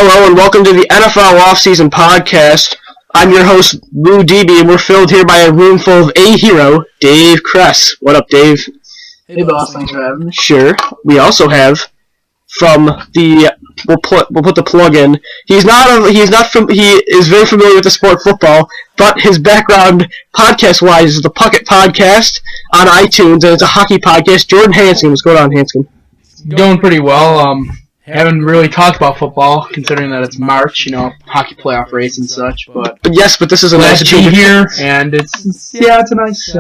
Hello and welcome to the NFL OFFseason podcast. I'm your host, Lou DB, and we're filled here by a room full of a hero, Dave Kress. What up, Dave? Hey, boss. Thanks for having me. Sure. We also have from the we'll put the plug in. He is very familiar with the sport football, but his background podcast-wise is the Puckett Podcast on iTunes, and it's a hockey podcast. Jordan Hansgen, what's going on, Hansgen? Going pretty well. Haven't really talked about football, considering that it's March, hockey playoff race and such. But this is a nice to be here, and it's a nice.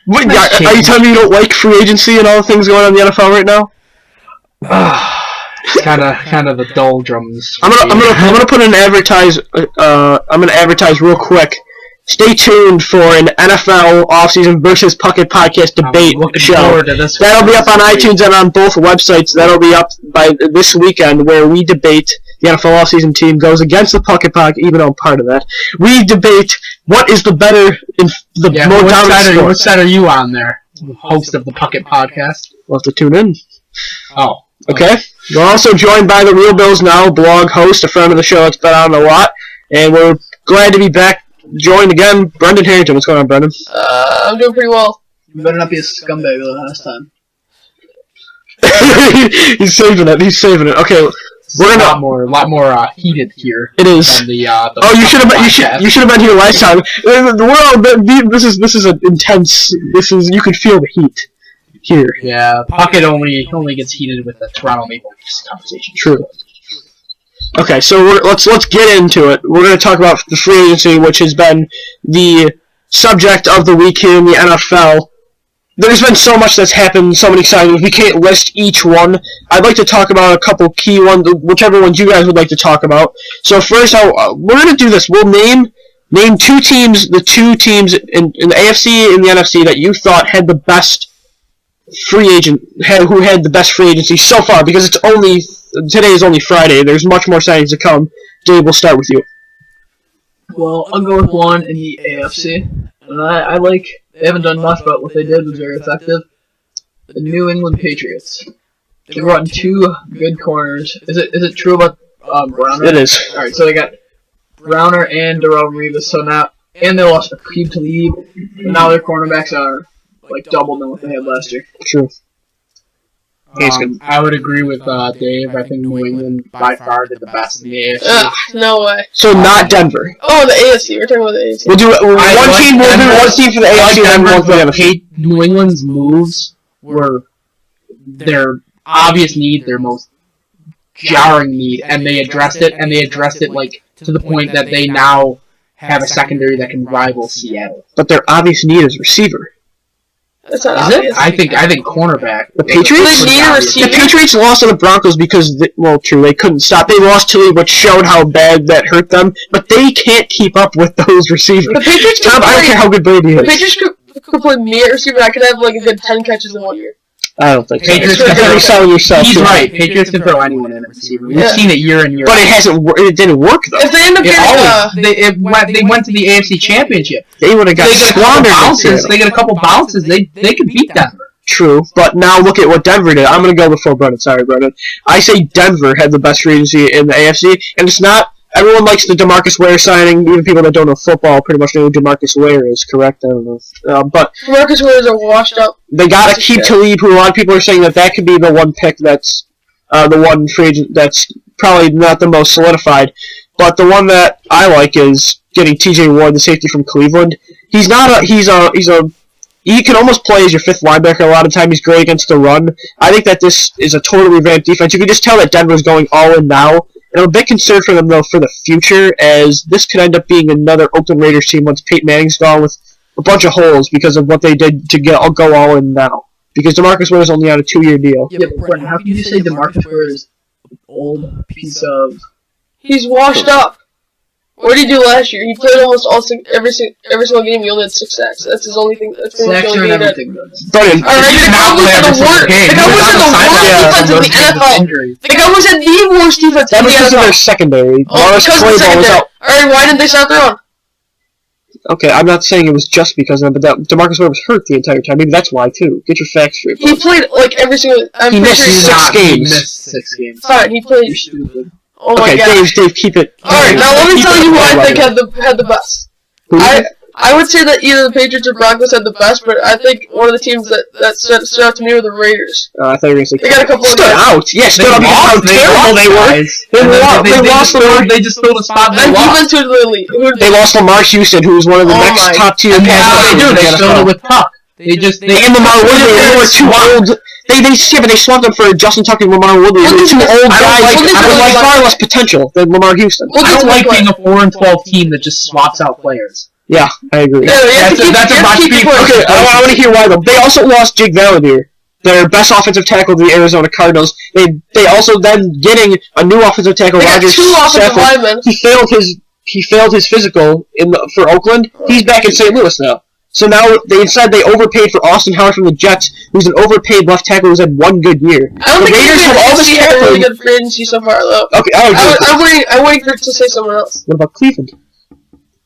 Wait, are you telling me you don't like free agency and all the things going on in the NFL right now? It's kind of the doldrums. I'm gonna put an advertise. I'm gonna advertise real quick. Stay tuned for an NFL offseason versus Puckett podcast debate show. That'll be up on iTunes and on both websites. That'll be up by this weekend, where we debate the NFL offseason team goes against the Puckett podcast. Even though I'm part of that, we debate what is the better, more dominant sport. What side are you on there? Host of the Puckett podcast. We'll have to tune in. Oh, okay. We're also joined by the Real Bills Now blog host, a friend of the show that's been on a lot, and we're glad to be back. Joined again, Brendan Haringt. What's going on, Brendan? I'm doing pretty well. You better not be a scumbag the last time. He's saving it. Okay, we're a lot more heated here. It is. Than the you should have been here last time. This is an intense. You could feel the heat here. Yeah, Puckett only gets heated with the Toronto Maple Leafs conversation. True. Okay, so let's get into it. We're going to talk about the free agency, which has been the subject of the week here in the NFL. There's been so much that's happened, so many signings. We can't list each one. I'd like to talk about a couple key ones, whichever ones you guys would like to talk about. So first, we're going to do this. We'll name two teams, the two teams in the AFC and the NFC that you thought had the best who had the best free agency so far, because today is only Friday. There's much more signings to come. Dave, we'll start with you. Well, I'll go with one in the AFC. And they haven't done much, but what they did was very effective. The New England Patriots. They brought in two good corners. Is it true about Browner? It is. Alright, so they got Browner and Darrell Revis, and they lost Aqib Talib, and now their cornerbacks are double than what they had last year. True. I would agree with Dave. I think New England by far did the best in the AFC. No way. So not Denver. Oh, the AFC. We're talking about the AFC. We'll do one team for the AFC and one for the NFC. New England's moves were their obvious need, their most jarring need, and they addressed it, to the point that they now have a secondary that can rival Seattle. But their obvious need is receiver. That's not Is obvious. it? I think cornerback. The Patriots? The Patriots lost to the Broncos because, they couldn't stop. They lost to which showed how bad that hurt them. But they can't keep up with those receivers. The Patriots I don't care how good Brady is. The Patriots could play me at receiver. I could have a good 10 catches in 1 year. I don't think Patriots so. You're selling yourself. He's right. Patriots can throw anyone in at receiver. We've seen it year in year. But it didn't work though. If they end up getting they went to the AFC Championship. They would have got squandered. They get a couple bounces. They could beat Denver. True, but now look at what Denver did. I'm going to go before Brendan. Sorry, Brendan. I say Denver had the best free agency in the AFC, and it's not. Everyone likes the DeMarcus Ware signing. Even people that don't know football pretty much know who DeMarcus Ware is, correct? I don't know. But DeMarcus Ware is a washed up. They got Aqib Talib, who a lot of people are saying that could be the one pick that's the one free agent that's probably not the most solidified. But the one that I like is getting T.J. Ward, the safety from Cleveland. He can almost play as your fifth linebacker a lot of time. He's great against the run. I think that this is a totally revamped defense. You can just tell that Denver's going all in now. And I'm a bit concerned for them, though, for the future, as this could end up being another Oakland Raiders team once Peyton Manning's gone, with a bunch of holes because of what they did to go all in now. Because DeMarcus Ware is only on a 2-year deal. Yeah, but Brendan, how can you say DeMarcus Ware is an old piece of... He's washed up. What did he do last year? He played almost every single game. He only had 6 sacks. That's his only thing. That's the only game Brendan, Alright, the Cowboys had the worst defense in the NFL. The Cowboys had the worst defense in the NFL. That was their secondary. Alright, why didn't they stop their own? Okay, I'm not saying it was just because of them, but DeMarcus Ware was hurt the entire time. Maybe that's why, too. Get your facts straight. He played, every single... He missed 6 games. He missed 6 games. Fine, he played... You're stupid. Oh my Okay, gosh. Dave, keep it. Alright, now let me tell you who I think had the best. Who? I would say that either the Patriots or Broncos had the best, but I think one of the teams that stood out to me were the Raiders. I thought you were going to say... They got a couple of stood guys. out. Yeah, stood out because how terrible they were. They just filled a spot. And defense was the elite. They lost Lamar Houston, who was one of the next top-tier And that's what they do. They filled it with Tuck. They and Lamar Woodley, they were too old. They swapped them for Justin Tucker and Lamar Woodley. They were two old guys with far less potential than Lamar Houston. I don't like being a 4-12 team that just swaps out players. Yeah, I agree. Yeah, that's a much bigger. Okay, I want to hear why though. They also lost Jake Valadier, their best offensive tackle to the Arizona Cardinals. They also then getting a new offensive tackle, Roger Stafford. He failed his physical for Oakland. He's back in St. Louis now. So now they overpaid for Austin Howard from the Jets, who's an overpaid left tackle who's had one good year. I don't think the Raiders have all this had a really good free agency so far though. Okay, I'm waiting for it to say someone else. What about Cleveland?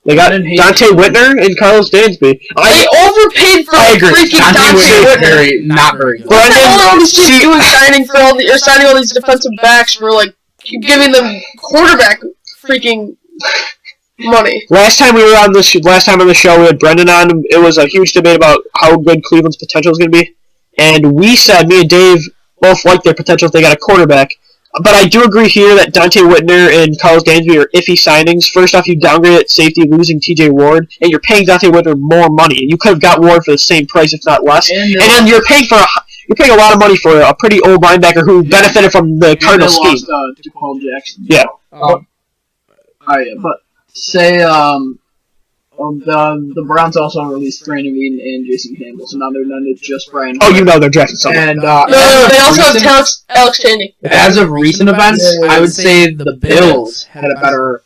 They got Dante Whitner and Carlos Dansby. They overpaid for freaking Dante Whitner. Not very good. What the hell are all these teams doing signing all these defensive backs for giving them quarterback freaking money? Last time on the show, we had Brendan on. It was a huge debate about how good Cleveland's potential is going to be, and we said me and Dave both like their potential if they got a quarterback. But I do agree here that Dante Whitner and Carlos Dansby are iffy signings. First off, you downgrade at safety, losing T.J. Ward, and you're paying Dante Whitner more money. And you could have got Ward for the same price, if not less. And then you're paying a lot of money for a pretty old linebacker who benefited from the Cardinals scheme. Lost Jaquan Jackson. Yeah. But say the Browns also released Brandon Weeden and Jason Campbell, so now they're not just Brian. Oh, you know they're drafting someone. And they also have Alex Chaney. As of recent events, I would say the Bills had a better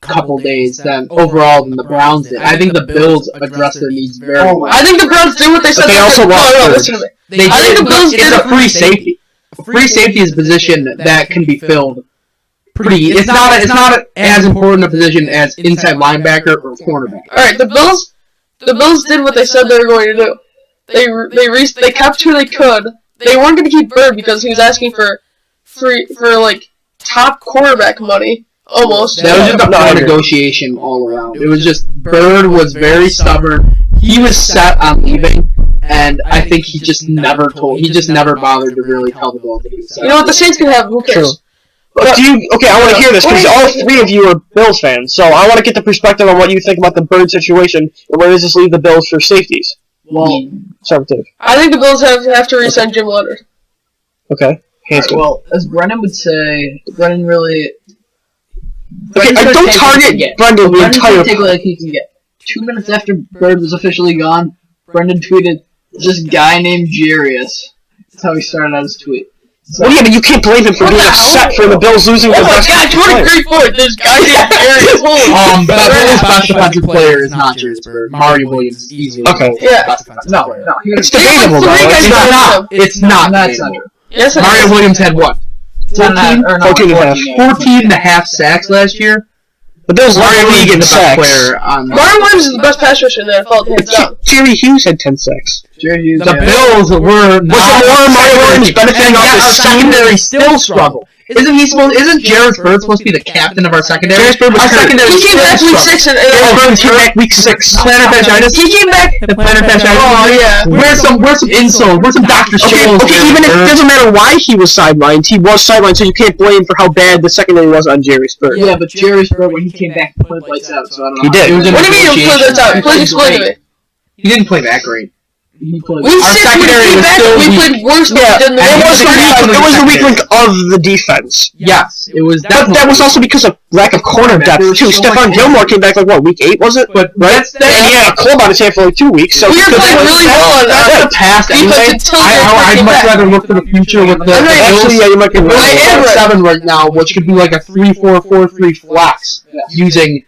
couple days than the Browns did. I think the Bills addressed their needs very well. I think the Browns did what they said. But they also lost. Listen to me. I think the Bills did a free safety. A free safety is a position that can be filled. It's not as important a position as inside linebacker or cornerback. All right, the Bills did what they said they were going to do. They kept who they could. They weren't going to keep Bird because he was asking for top quarterback money almost. That was just a poor negotiation all around. It was just Bird was very stubborn. He was set on leaving. And I think he just never bothered to really tell the Bills that he was set. You know what, the Saints can have. Who cares? Okay, I want to hear this, because all three of you are Bills fans, so I want to get the perspective on what you think about the Bird situation, and where does this leave the Bills for safeties? Well, start with Dave. I think the Bills have to re-sign Jim Leonard. Okay, Hansgen. Well, as Brendan would say, Brendan really... Okay, don't target Brendan the entire... take what he can get. 2 minutes after Bird was officially gone, Brendan tweeted, "This guy named Jarius." That's how he started out his tweet. So, well, yeah, but you can't blame him for being upset for the Bills losing their best player. Oh my God, what a great point! This guy named Jarius. But the Bills' best defensive player is not Jarius Bird. Mario Williams is easily. Okay. Yeah. No. It's debatable, though. It's not. That's not true. Yes, Mario Williams had what? 14 and a half sacks last year. The Bills Mario League in sacks. Mario Williams is the best pass rusher in the NFL. Jerry Hughes had 10 sacks. The Bills were not. Was it more Mario Williams benefiting off the secondary still struggle? Isn't Jared Bird supposed to be the captain of our secondary? Jared Bird was secondary. He came back week 6 and Jared came back week 6. Plantar fasciitis. He came back. Plantar fasciitis. Oh yeah. Where's some insoles? Where's some Dr. Scholes? Okay, even if it doesn't matter why he was sidelined, so you can't blame for how bad the secondary was on Jerry Bird. Yeah, but Jerry Bird, when he came back, he played lights out, so I don't know. He did. What do you mean he played lights out? Please explain to me. He didn't play that great. He played. We played worse than we did in the it was the weak link of the defense. Yes, it was. But that was also because of lack of corner depth too. Stephon Gilmore came back week 8 was it? But and he had a club on his hand for 2 weeks. So we were playing really well on the past anyway. I'd much rather look for the future with the actually, yeah, you might be right. 7 right now, which could be like a 3-4-4-3 flex using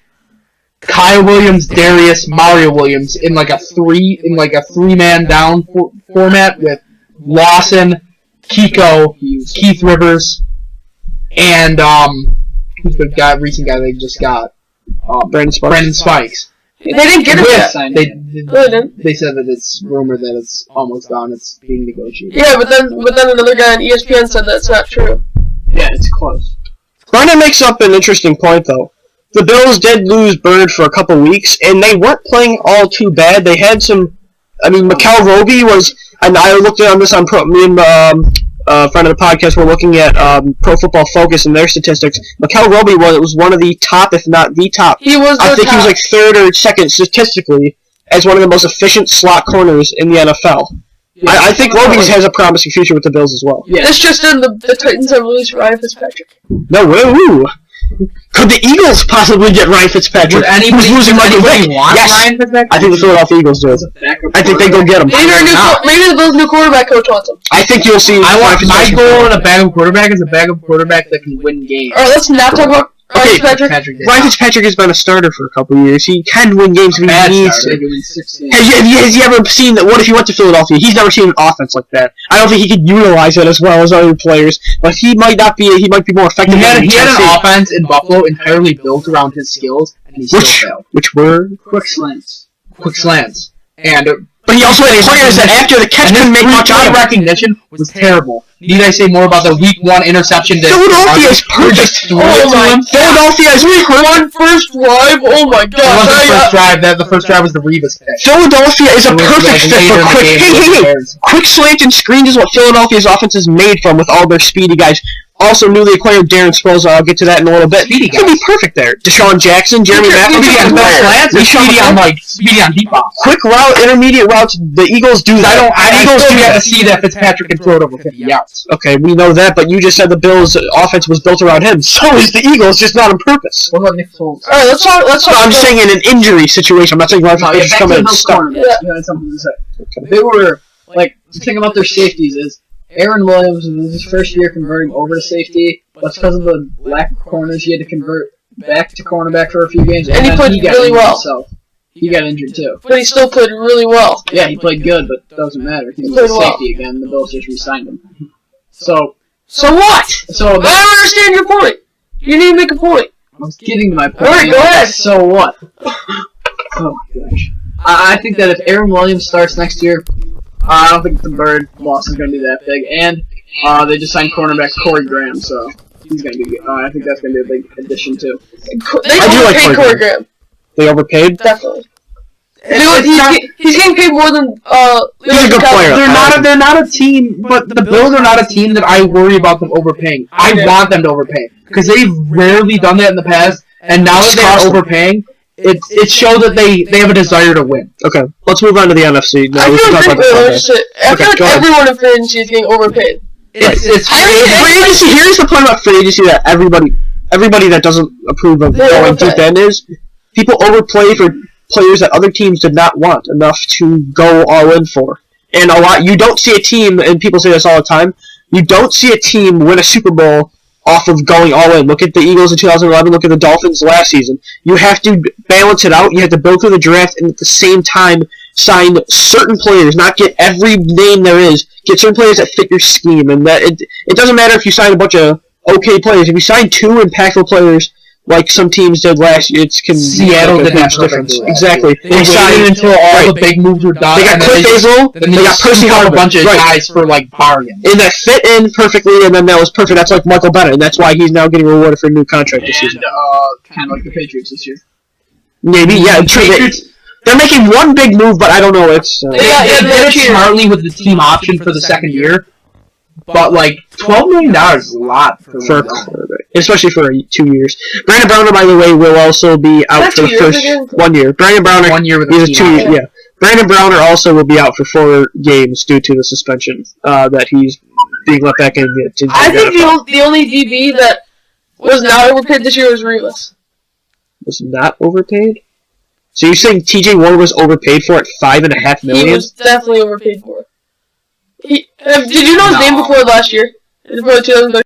Kyle Williams, Darius, Mario Williams in like a 3-man down format with Lawson, Kiko, Keith Rivers, and who's the recent guy they just got? Brandon Spikes. They didn't get it yet. They said that it's rumored that it's almost done. It's being negotiated. Yeah, but then another guy on ESPN said that's not true. Yeah, it's close. Brennan makes up an interesting point, though. The Bills did lose Bird for a couple weeks, and they weren't playing all too bad. They had some... I mean, Mikel Roby was... And I looked on this on me and a friend of the podcast were looking at Pro Football Focus and their statistics. Mikel Roby was one of the top, if not the top. He was I think top. he was like third or second statistically as one of the most efficient slot corners in the NFL. Yeah. I think Roby has a promising future with the Bills as well. Yeah. This just in, the Titans have released Ryan Fitzpatrick. No, woo! Could the Eagles possibly get Ryan Fitzpatrick? Who's losing Michael Vick? Yes. Ryan Fitzpatrick? I think the Philadelphia Eagles do. I think they go get him. Maybe the Bills' new quarterback coach wants him. I think you'll see. My goal in a backup quarterback is a backup quarterback that can win games. Alright, let's not talk about Ryan Fitzpatrick. Ryan Fitzpatrick has been a starter for a couple years. He can win games if he needs to. Has he ever seen that? What if he went to Philadelphia? He's never seen an offense like that. I don't think he could utilize it as well as other players. But he might not be. He might be more effective. He had an offense in Buffalo entirely built around his skills, and he still failed. Which were quick slants, and. But he also had players that after the catch couldn't make much out of it. Recognition was terrible. Need I say more about the Week 1 interception? Philadelphia is perfect. Philadelphia is Week 1 first drive. Oh my god! It wasn't the first drive. The first drive was the Revis catch. Philadelphia is a perfect fit for quick. Hey! Quick slant and screens is what Philadelphia's offense is made from with all their speedy guys. Also, newly acquired Darren Sproles. I'll get to that in a little bit. He could be perfect there. Deshaun Jackson, Jeremy McIntyre, speedy on deep balls. Quick route, intermediate routes. The Eagles do that. Eagles do have to see that Fitzpatrick can throw it over 50 yards. Okay, we know that, but you just said the Bills' offense was built around him. So is the Eagles, just not on purpose. What about Nick Foles? Alright, let's talk. I'm just saying in an injury situation. I'm not saying Ryan Fitzpatrick's coming and stuck. Something to say. They were the thing about their safeties is Aaron Williams was his first year converting over to safety, but because of the lack of corners, he had to convert back to cornerback for a few games, and he played really well. So he got injured too. But he still played really well. Yeah, he played good, but it doesn't matter. He was a safety again. The Bills just re-signed him. So what? So I don't understand your point. You need to make a point. I was getting to my point. Alright, go ahead. So what? Oh my gosh. I think that if Aaron Williams starts next year, I don't think the Bird loss is going to be that big. And they just signed cornerback Corey Graham, so he's going to be. I think that's going to be a big addition too. They overpaid Corey Graham. They overpaid? Definitely. He's getting paid more than He's a good player. They're not a team, but the Bills are not a team that I worry about them overpaying. I want them to overpay because they've rarely done that in the past, and now that they're overpaying, it shows that they have a desire to win. Okay, let's move on to the NFC. I feel like everyone in free agency is getting overpaid. It's free agency. Here's the point about free agency that everybody that doesn't approve of going deep end is people overplay for players that other teams did not want enough to go all in for. And you don't see a team, and people say this all the time, you don't see a team win a Super Bowl off of going all in. Look at the Eagles in 2011, look at the Dolphins last season. You have to balance it out, you have to build through the draft, and at the same time sign certain players, not get every name there is, get certain players that fit your scheme. And that it doesn't matter if you sign a bunch of okay players. If you sign two impactful players, like some teams did last year, Seattle did that difference. Exactly. They signed until all the big moves were done. They got Cliff Hazel, they got Percy Harvin, a bunch of guys for bargains. And that fit in perfectly, and then that was perfect. That's like Michael Bennett, and that's why he's now getting rewarded for a new contract this season. Kind of like the Patriots this year. Maybe, yeah. They're making one big move, but I don't know. It's they did it smartly with the team option for the second year. But $12 million is a lot for a quarterback, especially for 2 years. Brandon Browner, by the way, will also be out for the first 1 year. Brandon Browner, 1 year with he's a 2 year. Yeah, Brandon Browner also will be out for 4 games due to the suspension that he's being let back in. I think the only DB that was not overpaid this year was Revis. Was not overpaid? So you're saying T.J. Warren was overpaid for at $5.5 million? He was definitely overpaid for. Did you know his name before last year? Before 2013?